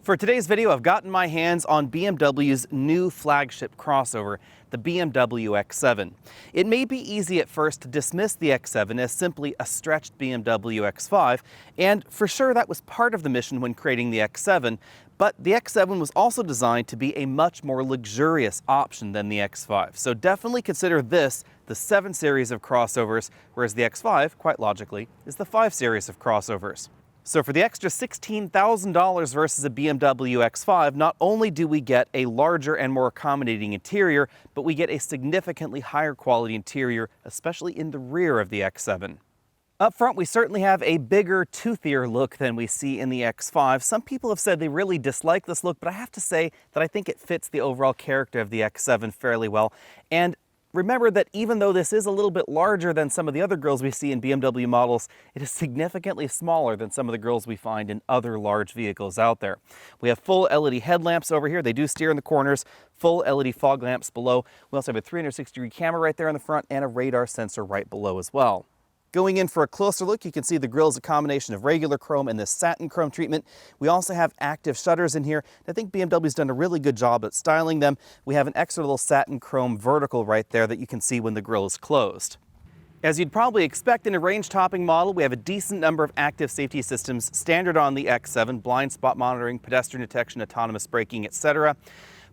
For today's video, I've gotten my hands on BMW's new flagship crossover, the BMW X7. It may be easy at first to dismiss the X7 as simply a stretched BMW X5, and for sure that was part of the mission when creating the X7, but the X7 was also designed to be a much more luxurious option than the X5. So definitely consider this the 7 series of crossovers, whereas the X5, quite logically, is the 5 series of crossovers. So for the extra $16,000 versus a BMW X5, not only do we get a larger and more accommodating interior, but we get a significantly higher quality interior, especially in the rear of the X7. Up front, we certainly have a bigger, toothier look than we see in the X5. Some people have said they really dislike this look, but I have to say that I think it fits the overall character of the X7 fairly well. And remember that even though this is a little bit larger than some of the other grills we see in BMW models, it is significantly smaller than some of the grills we find in other large vehicles out there. We have full LED headlamps over here. They do steer in the corners, full LED fog lamps below. We also have a 360-degree camera right there in the front and a radar sensor right below as well. Going in for a closer look, you can see the grille is a combination of regular chrome and this satin chrome treatment. We also have active shutters in here. I think BMW's done a really good job at styling them. We have an extra little satin chrome vertical right there that you can see when the grille is closed. As you'd probably expect in a range-topping model, we have a decent number of active safety systems standard on the X7, blind spot monitoring, pedestrian detection, autonomous braking, etc.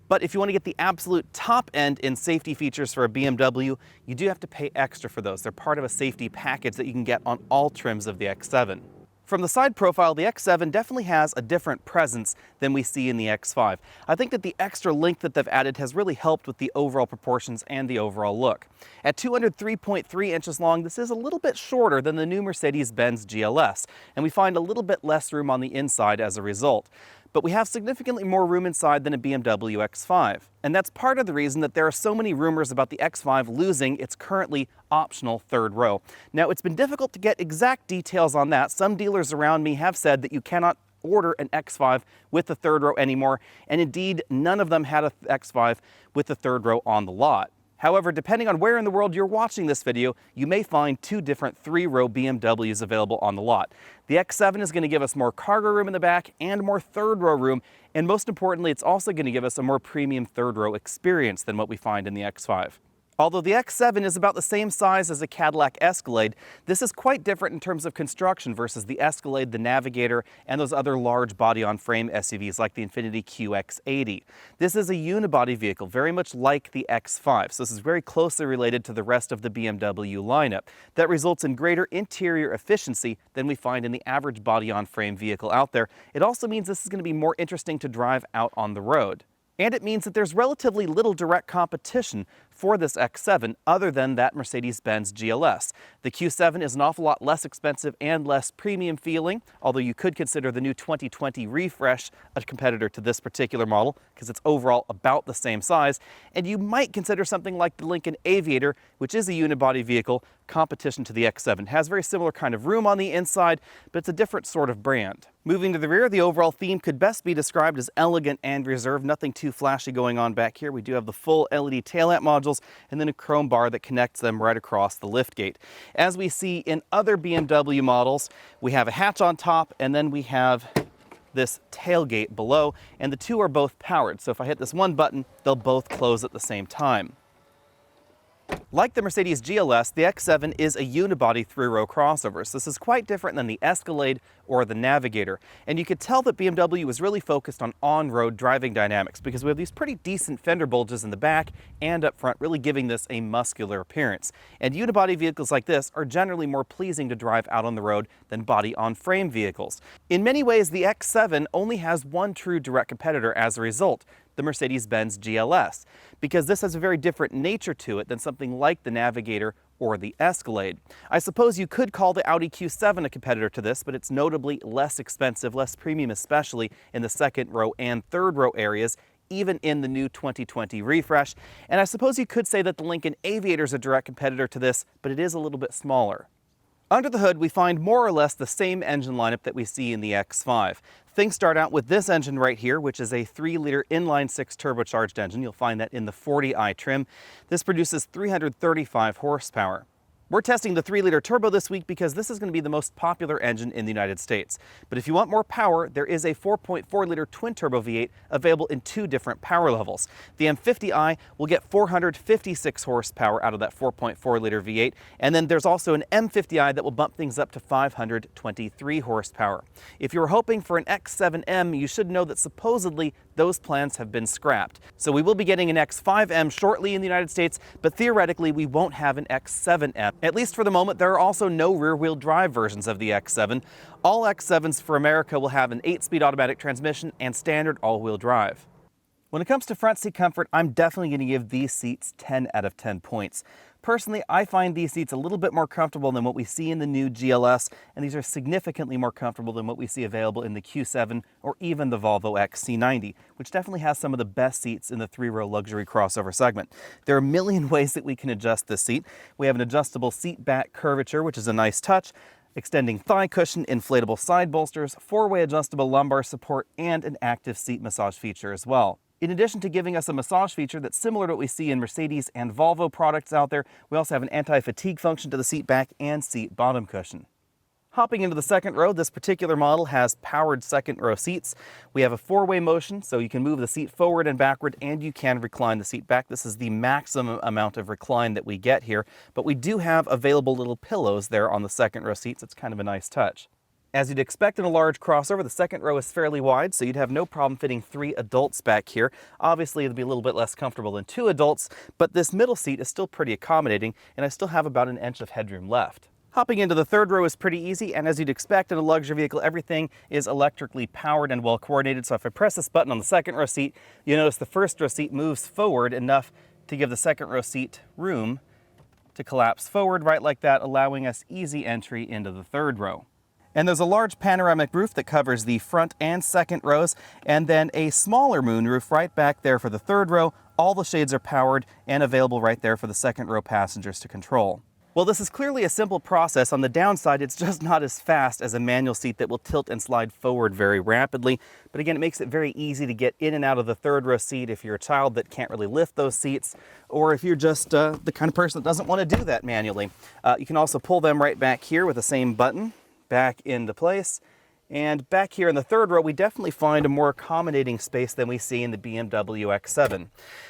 But if you want to get the absolute top end in safety features for a BMW, you do have to pay extra for those. They're part of a safety package that you can get on all trims of the X7. From the side profile, the X7 definitely has a different presence than we see in the X5. I think that the extra length that they've added has really helped with the overall proportions and the overall look. At 203.3 inches long, this is a little bit shorter than the new Mercedes-Benz GLS, and we find a little bit less room on the inside as a result. But we have significantly more room inside than a BMW X5. And that's part of the reason that there are so many rumors about the X5 losing its currently optional third row. Now, it's been difficult to get exact details on that. Some dealers around me have said that you cannot order an X5 with the third row anymore, and indeed, none of them had an X5 with the third row on the lot. However, depending on where in the world you're watching this video, you may find 2 different 3-row BMWs available on the lot. The X7 is going to give us more cargo room in the back and more third-row room, and most importantly, it's also going to give us a more premium third-row experience than what we find in the X5. Although the X7 is about the same size as a Cadillac Escalade, this is quite different in terms of construction versus the Escalade, the Navigator, and those other large body-on-frame SUVs like the Infiniti QX80. This is a unibody vehicle, very much like the X5, so this is very closely related to the rest of the BMW lineup. That results in greater interior efficiency than we find in the average body-on-frame vehicle out there. It also means this is going to be more interesting to drive out on the road. And it means that there's relatively little direct competition for this X7 other than that Mercedes-Benz GLS. The Q7 is an awful lot less expensive and less premium feeling, although you could consider the new 2020 refresh a competitor to this particular model because it's overall about the same size. And you might consider something like the Lincoln Aviator, which is a unibody vehicle, competition to the X7. It has very similar kind of room on the inside, but it's a different sort of brand. Moving to the rear, the overall theme could best be described as elegant and reserved. Nothing too flashy going on back here. We do have the full LED tail lamp modules and then a chrome bar that connects them right across the liftgate. As we see in other BMW models, we have a hatch on top and then we have this tailgate below, and the two are both powered. So if I hit this one button, they'll both close at the same time. Like the Mercedes GLS, the X7 is a unibody 3-row crossover, so this is quite different than the Escalade or the Navigator. And you could tell that BMW was really focused on-road driving dynamics because we have these pretty decent fender bulges in the back and up front, really giving this a muscular appearance. And unibody vehicles like this are generally more pleasing to drive out on the road than body-on-frame vehicles. In many ways, the X7 only has one true direct competitor as a result, the Mercedes-Benz GLS, because this has a very different nature to it than something like the Navigator or the Escalade. I suppose you could call the Audi Q7 a competitor to this, but it's notably less expensive, less premium, especially in the second row and third row areas, even in the new 2020 refresh. And I suppose you could say that the Lincoln Aviator is a direct competitor to this, but it is a little bit smaller. Under the hood, we find more or less the same engine lineup that we see in the X5. Things start out with this engine right here, which is a 3-liter inline-6 turbocharged engine. You'll find that in the 40i trim. This produces 335 horsepower. We're testing the 3-liter turbo this week because this is going to be the most popular engine in the United States. But if you want more power, there is a 4.4-liter twin-turbo V8 available in 2 different power levels. The M50i will get 456 horsepower out of that 4.4-liter V8, and then there's also an M50i that will bump things up to 523 horsepower. If you were hoping for an X7M, you should know that supposedly those plans have been scrapped. So we will be getting an X5M shortly in the United States, but theoretically we won't have an X7M. At least for the moment, there are also no rear-wheel drive versions of the X7. All X7s for America will have an 8-speed automatic transmission and standard all-wheel drive. When it comes to front seat comfort, I'm definitely going to give these seats 10 out of 10 points. Personally, I find these seats a little bit more comfortable than what we see in the new GLS, and these are significantly more comfortable than what we see available in the Q7 or even the Volvo XC90, which definitely has some of the best seats in the 3-row luxury crossover segment. There are a million ways that we can adjust this seat. We have an adjustable seat back curvature, which is a nice touch, extending thigh cushion, inflatable side bolsters, 4-way adjustable lumbar support, and an active seat massage feature as well. In addition to giving us a massage feature that's similar to what we see in Mercedes and Volvo products out there, we also have an anti-fatigue function to the seat back and seat bottom cushion. Hopping into the second row, this particular model has powered second row seats. We have a 4-way motion, so you can move the seat forward and backward, and you can recline the seat back. This is the maximum amount of recline that we get here, but we do have available little pillows there on the second row seats. It's kind of a nice touch. As you'd expect in a large crossover, the second row is fairly wide, so you'd have no problem fitting 3 adults back here. Obviously, it'll be a little bit less comfortable than 2 adults, but this middle seat is still pretty accommodating, and I still have about an inch of headroom left. Hopping into the third row is pretty easy, and as you'd expect in a luxury vehicle, everything is electrically powered and well coordinated. So if I press this button on the second row seat, you'll notice the first row seat moves forward enough to give the second row seat room to collapse forward right like that, allowing us easy entry into the third row. And there's a large panoramic roof that covers the front and second rows, and then a smaller moonroof right back there for the third row. All the shades are powered and available right there for the second row passengers to control. Well, this is clearly a simple process. On the downside, it's just not as fast as a manual seat that will tilt and slide forward very rapidly. But again, it makes it very easy to get in and out of the third row seat if you're a child that can't really lift those seats, or if you're just the kind of person that doesn't want to do that manually. You can also pull them right back here with the same button back into place. And back here in the third row, we definitely find a more accommodating space than we see in the BMW X7.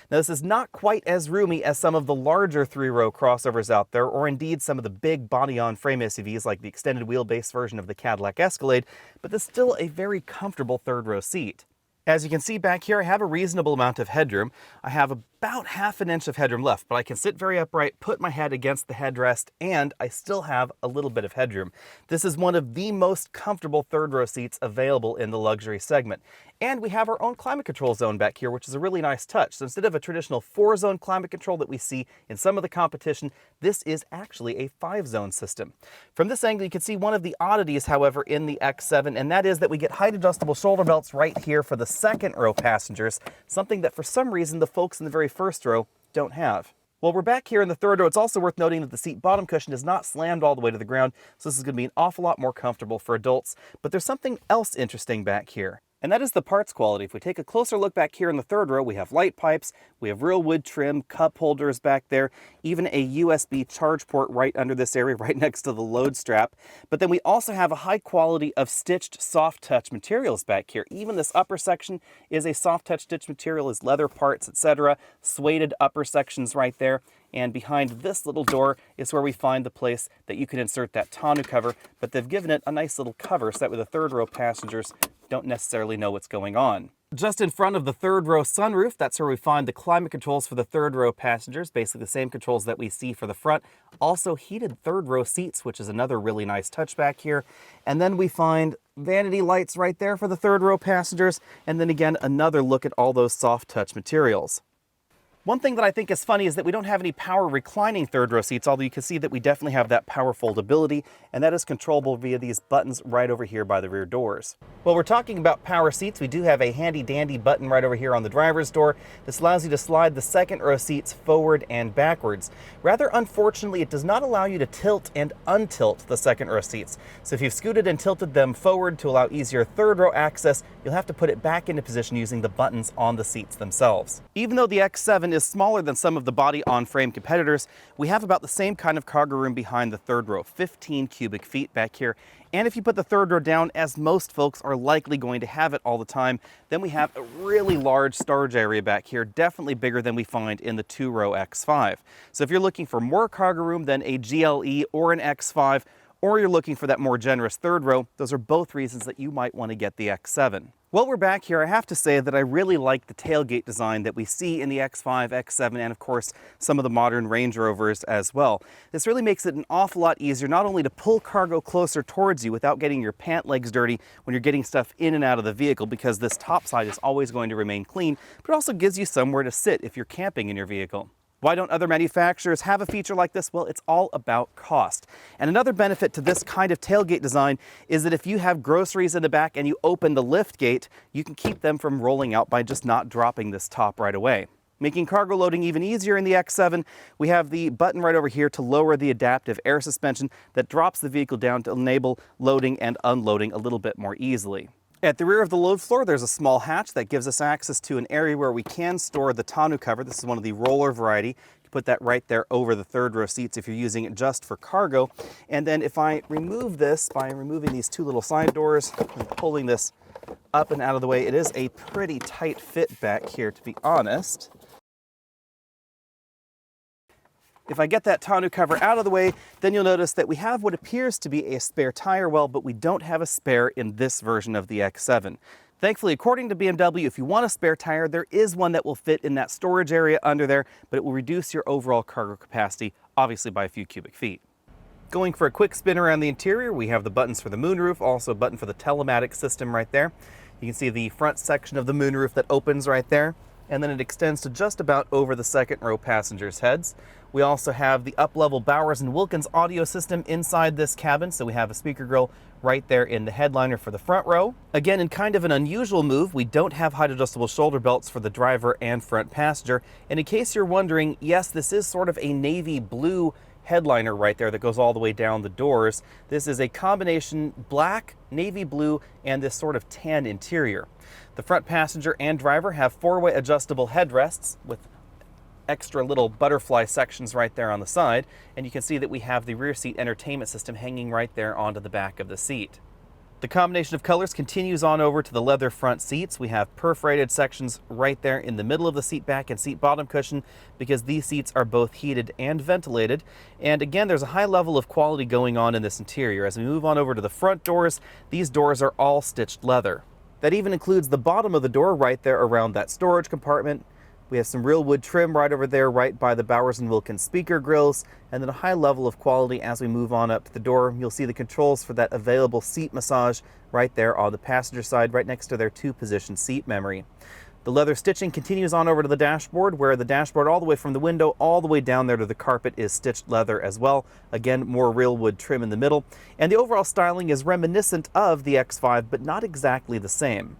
Now, this is not quite as roomy as some of the larger 3-row crossovers out there, or indeed some of the big body-on-frame SUVs like the extended wheelbase version of the Cadillac Escalade, but this is still a very comfortable third row seat. As you can see back here, I have a reasonable amount of headroom. I have about ½ an inch of headroom left, but I can sit very upright, put my head against the headrest, and I still have a little bit of headroom. This is one of the most comfortable third row seats available in the luxury segment. And we have our own climate control zone back here, which is a really nice touch. So instead of a traditional 4-zone climate control that we see in some of the competition, this is actually a 5-zone system. From this angle, you can see one of the oddities, however, in the X7, and that is that we get height adjustable shoulder belts right here for the second row passengers, something that for some reason the folks in the very first row don't have. Well, we're back here in the third row. It's also worth noting that the seat bottom cushion is not slammed all the way to the ground, so this is going to be an awful lot more comfortable for adults. But there's something else interesting back here, and that is the parts quality. If we take a closer look back here in the third row, we have light pipes, we have real wood trim, cup holders back there, even a USB charge port right under this area, right next to the load strap. But then we also have a high quality of stitched soft touch materials back here. Even this upper section is a soft touch stitch material, is leather parts, etc. Suede upper sections right there. And behind this little door is where we find the place that you can insert that tonneau cover, but they've given it a nice little cover so that way the third row passengers don't necessarily know what's going on. Just in front of the third row sunroof, that's where we find the climate controls for the third row passengers, basically the same controls that we see for the front. Also heated third row seats, which is another really nice touch back here. And then we find vanity lights right there for the third row passengers, and then again another look at all those soft touch materials. One thing that I think is funny is that we don't have any power reclining third row seats, although you can see that we definitely have that power foldability, and that is controllable via these buttons right over here by the rear doors. Well, we're talking about power seats. We do have a handy dandy button right over here on the driver's door. This allows you to slide the second row seats forward and backwards. Rather unfortunately, it does not allow you to tilt and untilt the second row seats. So if you've scooted and tilted them forward to allow easier third row access, you'll have to put it back into position using the buttons on the seats themselves. Even though the X7 is smaller than some of the body-on-frame competitors, we have about the same kind of cargo room behind the third row, 15 cubic feet back here. And if you put the third row down, as most folks are likely going to have it all the time, then we have a really large storage area back here, definitely bigger than we find in the two-row X5. So if you're looking for more cargo room than a GLE or an X5, or you're looking for that more generous third row, those are both reasons that you might want to get the X7. While we're back here, I have to say that I really like the tailgate design that we see in the X5, X7, and of course some of the modern Range Rovers as well. This really makes it an awful lot easier not only to pull cargo closer towards you without getting your pant legs dirty when you're getting stuff in and out of the vehicle, because this top side is always going to remain clean, but it also gives you somewhere to sit if you're camping in your vehicle. Why don't other manufacturers have a feature like this? Well, it's all about cost. And another benefit to this kind of tailgate design is that if you have groceries in the back and you open the lift gate, you can keep them from rolling out by just not dropping this top right away. Making cargo loading even easier in the X7, we have the button right over here to lower the adaptive air suspension that drops the vehicle down to enable loading and unloading a little bit more easily. At the rear of the load floor, there's a small hatch that gives us access to an area where we can store the tonneau cover. This is one of the roller variety. You can put that right there over the third row seats if you're using it just for cargo. And then if I remove this by removing these two little side doors and pulling this up and out of the way, it is a pretty tight fit back here, to be honest. If I get that tonneau cover out of the way, then you'll notice that we have what appears to be a spare tire well, but we don't have a spare in this version of the X7. Thankfully, according to BMW, if you want a spare tire, there is one that will fit in that storage area under there, but it will reduce your overall cargo capacity, obviously by a few cubic feet. Going for a quick spin around the interior, we have the buttons for the moonroof, also a button for the telematics system right there. You can see the front section of the moonroof that opens right there, and then it extends to just about over the second row passengers' heads. We also have the up-level Bowers & Wilkins audio system inside this cabin, so we have a speaker grill right there in the headliner for the front row. Again, in kind of an unusual move, we don't have height-adjustable shoulder belts for the driver and front passenger. And in case you're wondering, yes, this is sort of a navy blue headliner right there that goes all the way down the doors. This is a combination black, navy blue, and this sort of tan interior. The front passenger and driver have four-way adjustable headrests with extra little butterfly sections right there on the side, and you can see that we have the rear seat entertainment system hanging right there onto the back of the seat. The combination of colors continues on over to the leather front seats. We have perforated sections right there in the middle of the seat back and seat bottom cushion because these seats are both heated and ventilated. And again, there's a high level of quality going on in this interior. As we move on over to the front doors, these doors are all stitched leather. That even includes the bottom of the door right there around that storage compartment. We have some real wood trim right over there, right by the Bowers & Wilkins speaker grills, and then a high level of quality as we move on up to the door. You'll see the controls for that available seat massage right there on the passenger side, right next to their two-position seat memory. The leather stitching continues on over to the dashboard, where the dashboard all the way from the window all the way down there to the carpet is stitched leather as well. Again, more real wood trim in the middle. And the overall styling is reminiscent of the X5, but not exactly the same.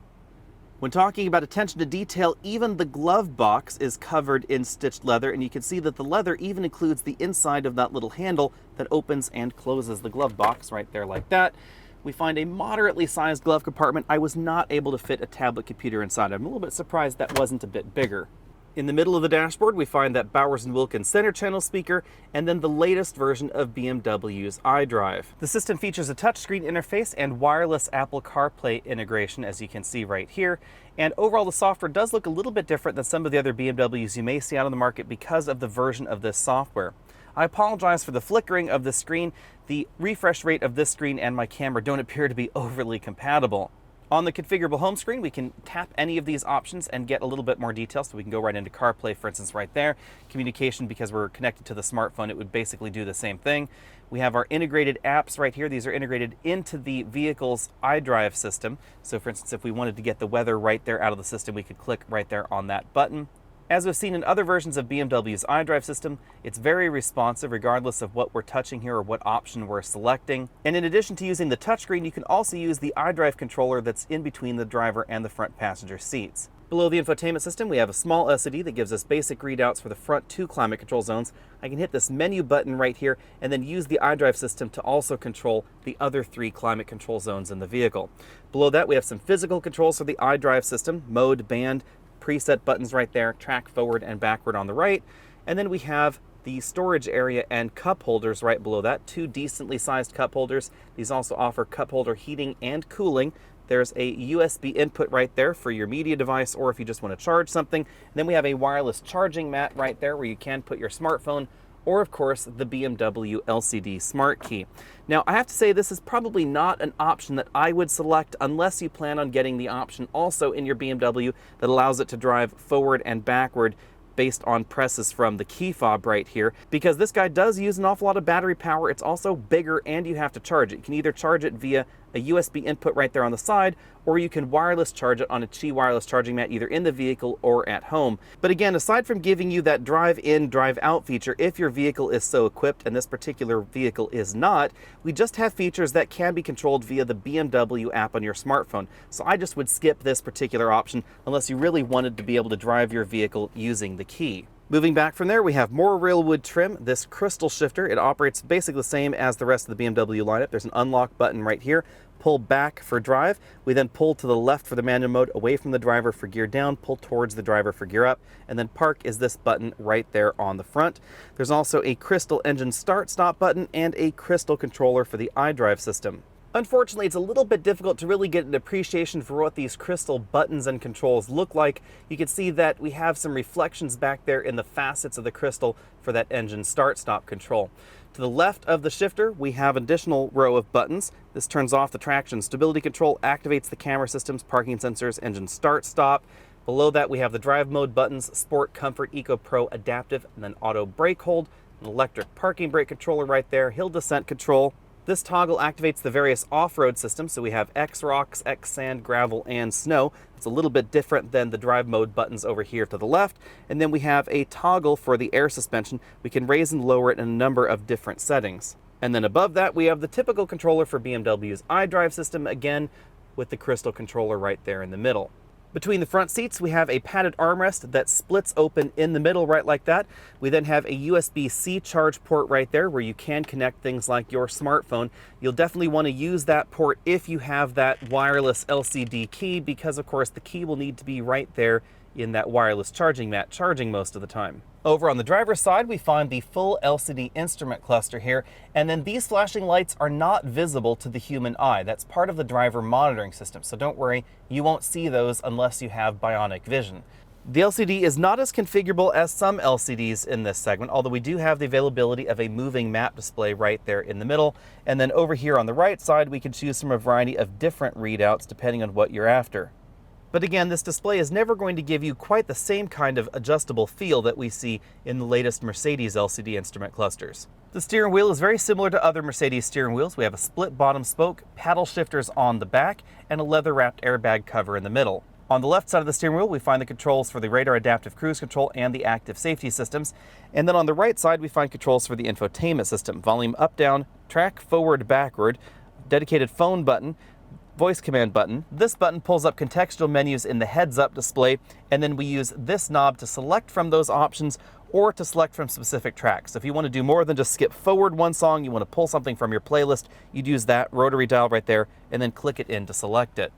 When talking about attention to detail, even the glove box is covered in stitched leather, and you can see that the leather even includes the inside of that little handle that opens and closes the glove box right there like that. We find a moderately sized glove compartment. I was not able to fit a tablet computer inside. I'm a little bit surprised that wasn't a bit bigger. In the middle of the dashboard, we find that Bowers & Wilkins center channel speaker, and then the latest version of BMW's iDrive. The system features a touchscreen interface and wireless Apple CarPlay integration, as you can see right here. And overall, the software does look a little bit different than some of the other BMWs you may see out on the market because of the version of this software. I apologize for the flickering of the screen. The refresh rate of this screen and my camera don't appear to be overly compatible. On the configurable home screen, we can tap any of these options and get a little bit more detail. So we can go right into CarPlay, for instance, right there. Communication, because we're connected to the smartphone, it would basically do the same thing. We have our integrated apps right here. These are integrated into the vehicle's iDrive system. So for instance, if we wanted to get the weather right there out of the system, we could click right there on that button. As we've seen in other versions of BMW's iDrive system, it's very responsive regardless of what we're touching here or what option we're selecting. And in addition to using the touchscreen, you can also use the iDrive controller that's in between the driver and the front passenger seats. Below the infotainment system, we have a small LCD that gives us basic readouts for the front 2 climate control zones. I can hit this menu button right here and then use the iDrive system to also control the other 3 climate control zones in the vehicle. Below that, we have some physical controls for the iDrive system: mode, band, preset buttons right there, track forward and backward on the right. And then we have the storage area and cup holders right below that, 2 decently sized cup holders. These also offer cup holder heating and cooling. There's a USB input right there for your media device, or if you just want to charge something. And then we have a wireless charging mat right there where you can put your smartphone, or of course the BMW LCD Smart Key. Now I have to say this is probably not an option that I would select unless you plan on getting the option also in your BMW that allows it to drive forward and backward based on presses from the key fob right here, because this guy does use an awful lot of battery power. It's also bigger and you have to charge it. You can either charge it via a USB input right there on the side, or you can wireless charge it on a Qi wireless charging mat either in the vehicle or at home. But again, aside from giving you that drive in, drive out feature, if your vehicle is so equipped, and this particular vehicle is not, we just have features that can be controlled via the BMW app on your smartphone. So I just would skip this particular option unless you really wanted to be able to drive your vehicle using the key. Moving back from there, we have more railwood trim, this crystal shifter. It operates basically the same as the rest of the BMW lineup. There's an unlock button right here. Pull back for drive. We then pull to the left for the manual mode, away from the driver for gear down, pull towards the driver for gear up, and then park is this button right there on the front. There's also a crystal engine start-stop button and a crystal controller for the iDrive system. Unfortunately, it's a little bit difficult to really get an appreciation for what these crystal buttons and controls look like. You can see that we have some reflections back there in the facets of the crystal for that engine start-stop control. To the left of the shifter, we have an additional row of buttons. This turns off the traction stability control, activates the camera systems, parking sensors, engine start-stop. Below that, we have the drive mode buttons, Sport, Comfort, Eco, Pro, Adaptive, and then Auto Brake Hold, an electric parking brake controller right there, hill descent control. This toggle activates the various off-road systems, so we have X-Rocks, X-Sand, Gravel, and Snow. It's a little bit different than the drive mode buttons over here to the left. And then we have a toggle for the air suspension. We can raise and lower it in a number of different settings. And then above that, we have the typical controller for BMW's iDrive system, again, with the crystal controller right there in the middle. Between the front seats, we have a padded armrest that splits open in the middle right like that. We then have a USB-C charge port right there where you can connect things like your smartphone. You'll definitely want to use that port if you have that wireless LCD key, because of course the key will need to be right there in that wireless charging mat, charging most of the time. Over on the driver's side, we find the full LCD instrument cluster here, and then these flashing lights are not visible to the human eye. That's part of the driver monitoring system, so don't worry, you won't see those unless you have bionic vision. The LCD is not as configurable as some LCDs in this segment, although we do have the availability of a moving map display right there in the middle. And then over here on the right side, we can choose from a variety of different readouts depending on what you're after. But again, this display is never going to give you quite the same kind of adjustable feel that we see in the latest Mercedes LCD instrument clusters. The steering wheel is very similar to other Mercedes steering wheels. We have a split bottom spoke, paddle shifters on the back, and a leather-wrapped airbag cover in the middle. On the left side of the steering wheel, we find the controls for the radar adaptive cruise control and the active safety systems. And then on the right side, we find controls for the infotainment system, volume up, down, track forward, backward, dedicated phone button, voice command button. This button pulls up contextual menus in the heads-up display, and then we use this knob to select from those options or to select from specific tracks. So if you want to do more than just skip forward one song, you want to pull something from your playlist, you'd use that rotary dial right there and then click it in to select it.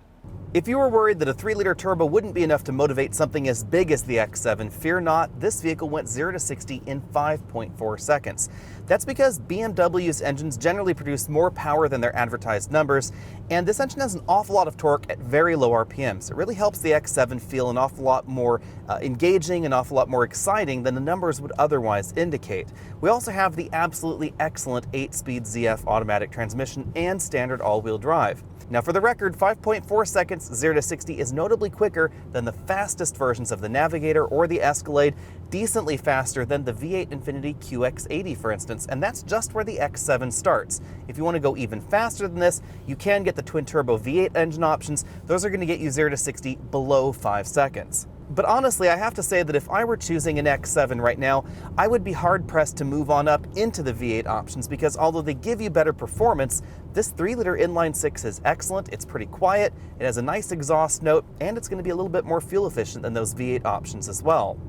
If you were worried that a 3-liter turbo wouldn't be enough to motivate something as big as the X7, fear not, this vehicle went 0 to 60 in 5.4 seconds. That's because BMW's engines generally produce more power than their advertised numbers, and this engine has an awful lot of torque at very low RPMs. It really helps the X7 feel an awful lot more engaging, an awful lot more exciting than the numbers would otherwise indicate. We also have the absolutely excellent 8-speed ZF automatic transmission and standard all-wheel drive. Now for the record, 5.4 seconds 0 to 60 is notably quicker than the fastest versions of the Navigator or the Escalade, decently faster than the V8 Infiniti QX80 for instance, and that's just where the X7 starts. If you want to go even faster than this, you can get the twin-turbo V8 engine options. Those are going to get you 0 to 60 below 5 seconds. But honestly, I have to say that if I were choosing an X7 right now, I would be hard-pressed to move on up into the V8 options because although they give you better performance, this 3-liter inline-6 is excellent, it's pretty quiet, it has a nice exhaust note, and it's going to be a little bit more fuel efficient than those V8 options as well.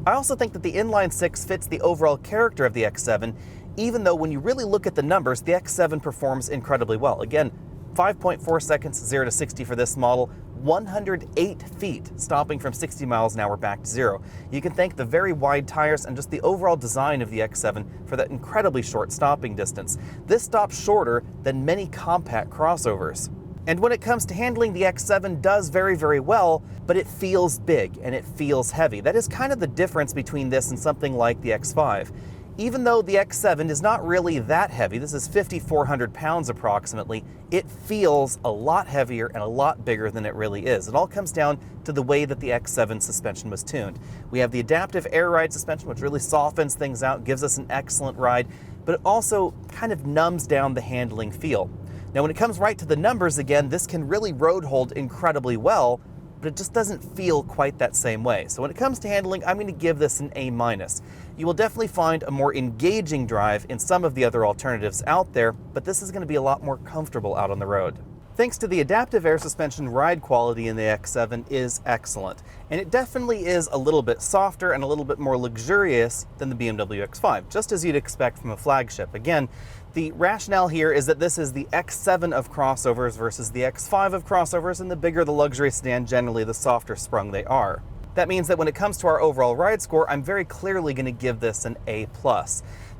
I also think that the inline-6 fits the overall character of the X7, even though when you really look at the numbers, the X7 performs incredibly well. Again, 5.4 seconds 0 to 60 for this model, 108 feet, stopping from 60 miles an hour back to 0. You can thank the very wide tires and just the overall design of the X7 for that incredibly short stopping distance. This stops shorter than many compact crossovers. And when it comes to handling, the X7 does very, very well, but it feels big and it feels heavy. That is kind of the difference between this and something like the X5. Even though the X7 is not really that heavy, this is 5,400 pounds approximately, it feels a lot heavier and a lot bigger than it really is. It all comes down to the way that the X7 suspension was tuned. We have the adaptive air ride suspension, which really softens things out, gives us an excellent ride, but it also kind of numbs down the handling feel. Now, when it comes right to the numbers again, this can really road hold incredibly well, but it just doesn't feel quite that same way. So when it comes to handling, I'm going to give this an A-. You will definitely find a more engaging drive in some of the other alternatives out there, but this is going to be a lot more comfortable out on the road. Thanks to the adaptive air suspension, ride quality in the X7 is excellent, and it definitely is a little bit softer and a little bit more luxurious than the BMW X5, just as you'd expect from a flagship. Again, the rationale here is that this is the X7 of crossovers versus the X5 of crossovers, and the bigger the luxury sedan, generally the softer sprung they are. That means that when it comes to our overall ride score, I'm very clearly going to give this an A+.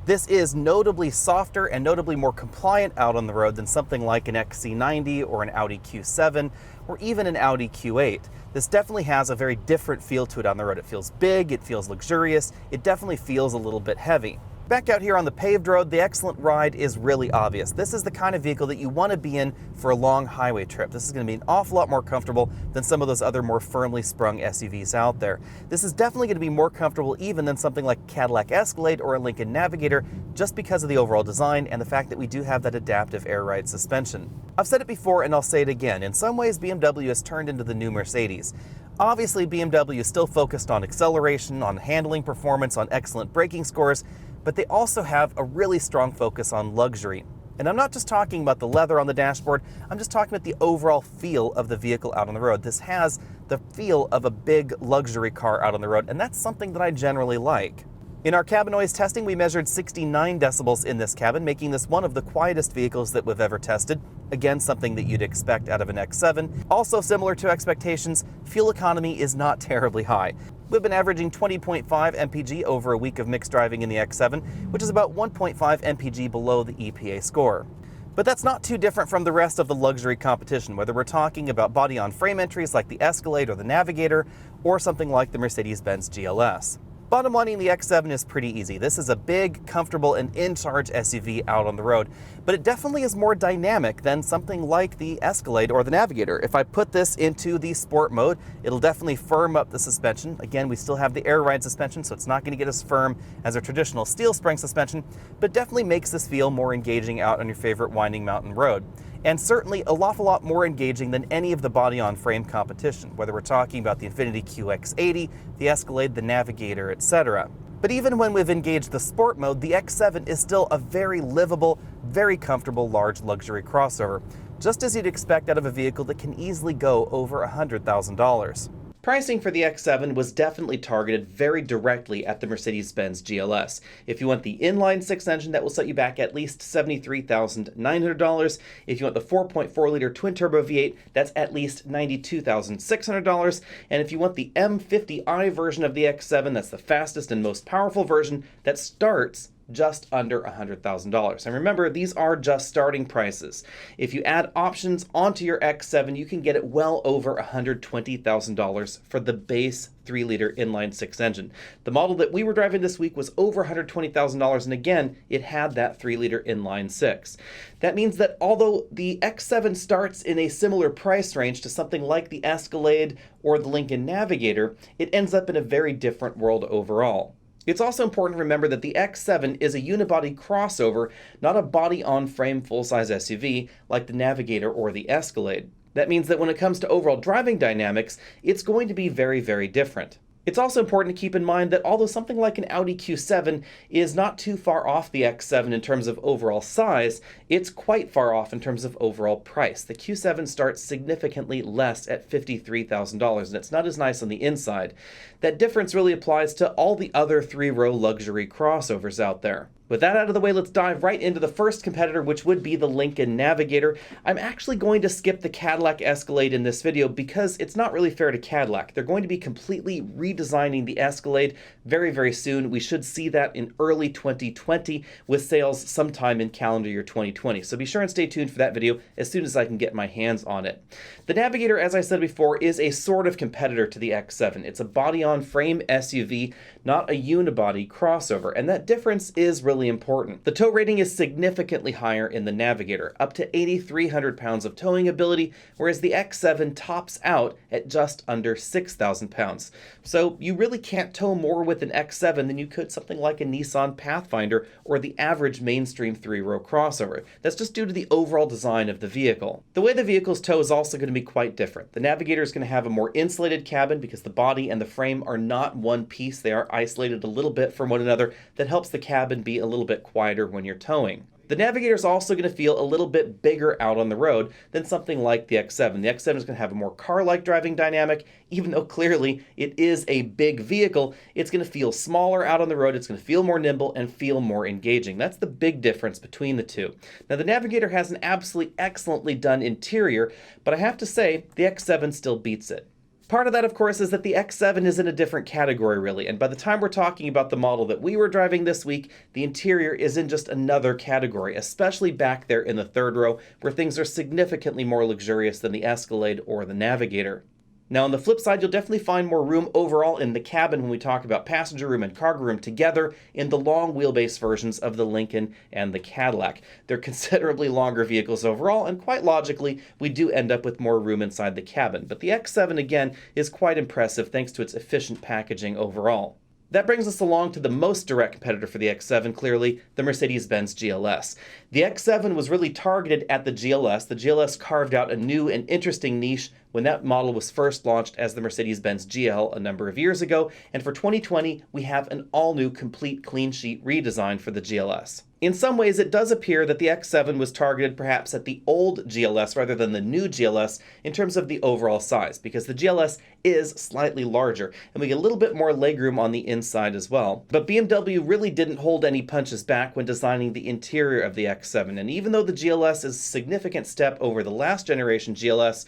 This is notably softer and notably more compliant out on the road than something like an XC90 or an Audi Q7 or even an Audi Q8. This definitely has a very different feel to it on the road. It feels big, it feels luxurious, it definitely feels a little bit heavy. Back out here on the paved road, the excellent ride is really obvious. This is the kind of vehicle that you want to be in for a long highway trip. This is going to be an awful lot more comfortable than some of those other more firmly sprung SUVs out there. This is definitely going to be more comfortable even than something like Cadillac Escalade or a Lincoln Navigator, just because of the overall design and the fact that we do have that adaptive air ride suspension. I've said it before and I'll say it again. In some ways, BMW has turned into the new Mercedes. Obviously, BMW is still focused on acceleration, on handling performance, on excellent braking scores, but they also have a really strong focus on luxury. And I'm not just talking about the leather on the dashboard, I'm just talking about the overall feel of the vehicle out on the road. This has the feel of a big luxury car out on the road, and that's something that I generally like. In our cabin noise testing, we measured 69 decibels in this cabin, making this one of the quietest vehicles that we've ever tested. Again, something that you'd expect out of an X7. Also similar to expectations, fuel economy is not terribly high. We've been averaging 20.5 mpg over a week of mixed driving in the X7, which is about 1.5 mpg below the EPA score. But that's not too different from the rest of the luxury competition, whether we're talking about body-on-frame entries like the Escalade or the Navigator, or something like the Mercedes GLS. Bottom line, the X7 is pretty easy. This is a big, comfortable, and in-charge SUV out on the road, but it definitely is more dynamic than something like the Escalade or the Navigator. If I put this into the sport mode, it'll definitely firm up the suspension. Again, we still have the air ride suspension, so it's not going to get as firm as a traditional steel spring suspension, but definitely makes this feel more engaging out on your favorite winding mountain road. And certainly an awful lot more engaging than any of the body-on-frame competition, whether we're talking about the Infiniti QX80, the Escalade, the Navigator, etc. But even when we've engaged the sport mode, the X7 is still a very livable, very comfortable large luxury crossover, just as you'd expect out of a vehicle that can easily go over $100,000. Pricing for the X7 was definitely targeted very directly at the Mercedes-Benz GLS. If you want the inline-six engine, that will set you back at least $73,900. If you want the 4.4-liter twin-turbo V8, that's at least $92,600. And if you want the M50i version of the X7, that's the fastest and most powerful version, that starts just under $100,000. And remember, these are just starting prices. If you add options onto your X7, you can get it well over $120,000 for the base 3-liter inline-six engine. The model that we were driving this week was over $120,000, and again, it had that 3-liter inline-six. That means that although the X7 starts in a similar price range to something like the Escalade or the Lincoln Navigator, it ends up in a very different world overall. It's also important to remember that the X7 is a unibody crossover, not a body-on-frame full-size SUV like the Navigator or the Escalade. That means that when it comes to overall driving dynamics, it's going to be very, very different. It's also important to keep in mind that although something like an Audi Q7 is not too far off the X7 in terms of overall size, it's quite far off in terms of overall price. The Q7 starts significantly less at $53,000, and it's not as nice on the inside. That difference really applies to all the other three-row luxury crossovers out there. With that out of the way, let's dive right into the first competitor, which would be the Lincoln Navigator. I'm actually going to skip the Cadillac Escalade in this video because it's not really fair to Cadillac. They're going to be completely redesigning the Escalade very, very soon. We should see that in early 2020 with sales sometime in calendar year 2020. So be sure and stay tuned for that video as soon as I can get my hands on it. The Navigator, as I said before, is a sort of competitor to the X7. It's a body-on-frame SUV, not a unibody crossover, and that difference is really important. The tow rating is significantly higher in the Navigator, up to 8,300 pounds of towing ability, whereas the X7 tops out at just under 6,000 pounds. So you really can't tow more with an X7 than you could something like a Nissan Pathfinder or the average mainstream three-row crossover. That's just due to the overall design of the vehicle. The way the vehicle's tow is also going to be quite different. The Navigator is going to have a more insulated cabin because the body and the frame are not one piece. They are isolated a little bit from one another. That helps the cabin be a little bit quieter when you're towing. The Navigator is also going to feel a little bit bigger out on the road than something like the X7. The X7 is going to have a more car-like driving dynamic. Even though clearly it is a big vehicle, it's going to feel smaller out on the road. It's going to feel more nimble and feel more engaging. That's the big difference between the two. Now, the Navigator has an absolutely excellently done interior, but I have to say the X7 still beats it. Part of that, of course, is that the X7 is in a different category, really, and by the time we're talking about the model that we were driving this week, the interior is in just another category, especially back there in the third row, where things are significantly more luxurious than the Escalade or the Navigator. Now, on the flip side, you'll definitely find more room overall in the cabin when we talk about passenger room and cargo room together in the long wheelbase versions of the Lincoln and the Cadillac. They're considerably longer vehicles overall, and quite logically, we do end up with more room inside the cabin. But the X7, again, is quite impressive thanks to its efficient packaging overall. That brings us along to the most direct competitor for the X7, clearly, the Mercedes GLS. The X7 was really targeted at the GLS. The GLS carved out a new and interesting niche when that model was first launched as the Mercedes-Benz GL a number of years ago, and for 2020, we have an all-new complete clean sheet redesign for the GLS. In some ways, it does appear that the X7 was targeted perhaps at the old GLS rather than the new GLS in terms of the overall size, because the GLS is slightly larger, and we get a little bit more legroom on the inside as well. But BMW really didn't hold any punches back when designing the interior of the X7, and even though the GLS is a significant step over the last generation GLS,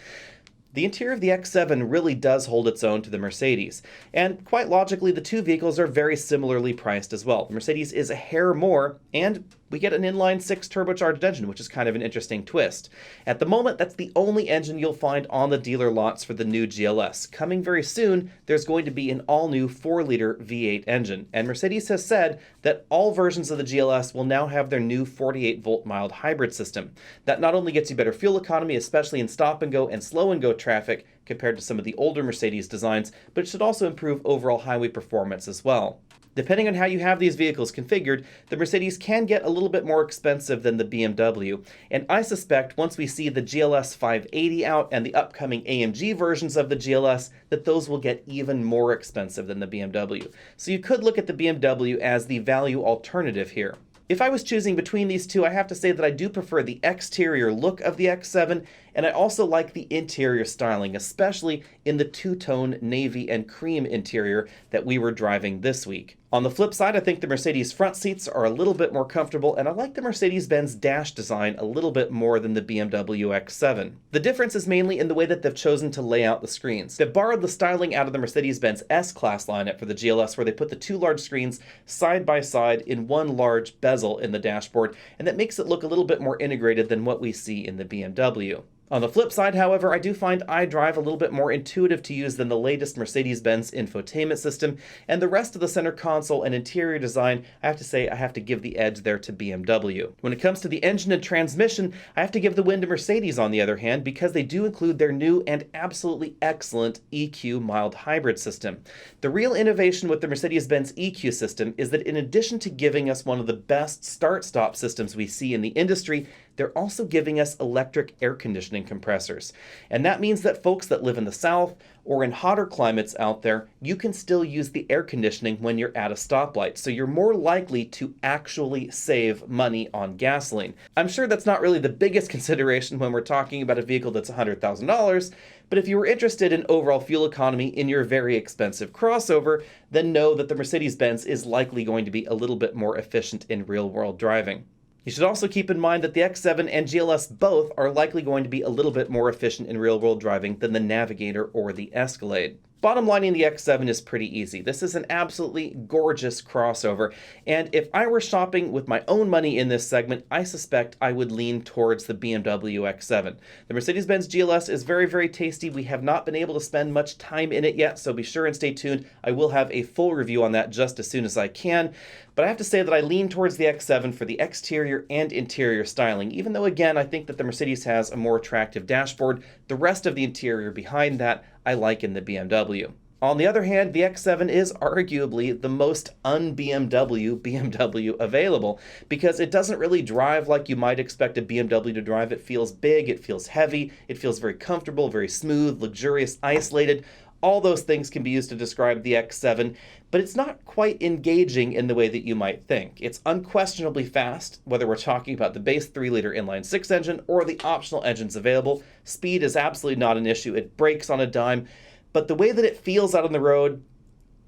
the interior of the X7 really does hold its own to the Mercedes, and quite logically the two vehicles are very similarly priced as well. The Mercedes is a hair more, and we get an inline 6 turbocharged engine, which is kind of an interesting twist. At the moment, that's the only engine you'll find on the dealer lots for the new GLS. Coming very soon, there's going to be an all-new 4-liter V8 engine, and Mercedes has said that all versions of the GLS will now have their new 48-volt mild hybrid system. That not only gets you better fuel economy, especially in stop-and-go and slow-and-go traffic compared to some of the older Mercedes designs, but it should also improve overall highway performance as well. Depending on how you have these vehicles configured, the Mercedes can get a little bit more expensive than the BMW, and I suspect once we see the GLS 580 out and the upcoming AMG versions of the GLS, that those will get even more expensive than the BMW. So you could look at the BMW as the value alternative here. If I was choosing between these two, I have to say that I do prefer the exterior look of the X7, and I also like the interior styling, especially in the two-tone navy and cream interior that we were driving this week. On the flip side, I think the Mercedes front seats are a little bit more comfortable, and I like the Mercedes-Benz dash design a little bit more than the BMW X7. The difference is mainly in the way that they've chosen to lay out the screens. They've borrowed the styling out of the Mercedes-Benz S-Class lineup for the GLS, where they put the two large screens side by side in one large bezel in the dashboard, and that makes it look a little bit more integrated than what we see in the BMW. On the flip side, however, I do find iDrive a little bit more intuitive to use than the latest Mercedes-Benz infotainment system, and the rest of the center console and interior design, I have to say I have to give the edge there to BMW. When it comes to the engine and transmission, I have to give the win to Mercedes on the other hand, because they do include their new and absolutely excellent EQ mild hybrid system. The real innovation with the Mercedes-Benz EQ system is that in addition to giving us one of the best start-stop systems we see in the industry, they're also giving us electric air conditioning compressors. And that means that folks that live in the South or in hotter climates out there, you can still use the air conditioning when you're at a stoplight. So you're more likely to actually save money on gasoline. I'm sure that's not really the biggest consideration when we're talking about a vehicle that's $100,000, but if you were interested in overall fuel economy in your very expensive crossover, then know that the Mercedes-Benz is likely going to be a little bit more efficient in real-world driving. You should also keep in mind that the X7 and GLS both are likely going to be a little bit more efficient in real-world driving than the Navigator or the Escalade. Bottom lining the X7 is pretty easy. This is an absolutely gorgeous crossover, and if I were shopping with my own money in this segment, I suspect I would lean towards the BMW X7. The Mercedes-Benz GLS is very, very tasty. We have not been able to spend much time in it yet, so be sure and stay tuned. I will have a full review on that just as soon as I can, but I have to say that I lean towards the X7 for the exterior and interior styling, even though, again, I think that the Mercedes has a more attractive dashboard. The rest of the interior behind that I like in the BMW. On the other hand, the X7 is arguably the most un-BMW BMW available because it doesn't really drive like you might expect a BMW to drive. It feels big, it feels heavy, it feels very comfortable, very smooth, luxurious, isolated. All those things can be used to describe the X7, but it's not quite engaging in the way that you might think. It's unquestionably fast, whether we're talking about the base 3-liter inline-6 engine or the optional engines available. Speed is absolutely not an issue. It brakes on a dime, but the way that it feels out on the road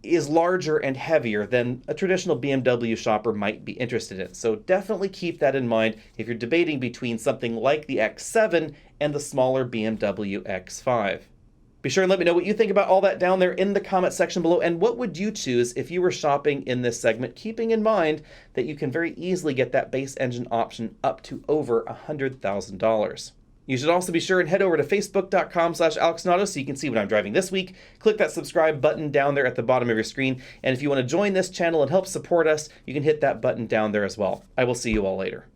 is larger and heavier than a traditional BMW shopper might be interested in. So definitely keep that in mind if you're debating between something like the X7 and the smaller BMW X5. Be sure and let me know what you think about all that down there in the comment section below, and what would you choose if you were shopping in this segment, keeping in mind that you can very easily get that base engine option up to over $100,000. You should also be sure and head over to facebook.com/AlexNauto so you can see what I'm driving this week. Click that subscribe button down there at the bottom of your screen, and if you want to join this channel and help support us, you can hit that button down there as well. I will see you all later.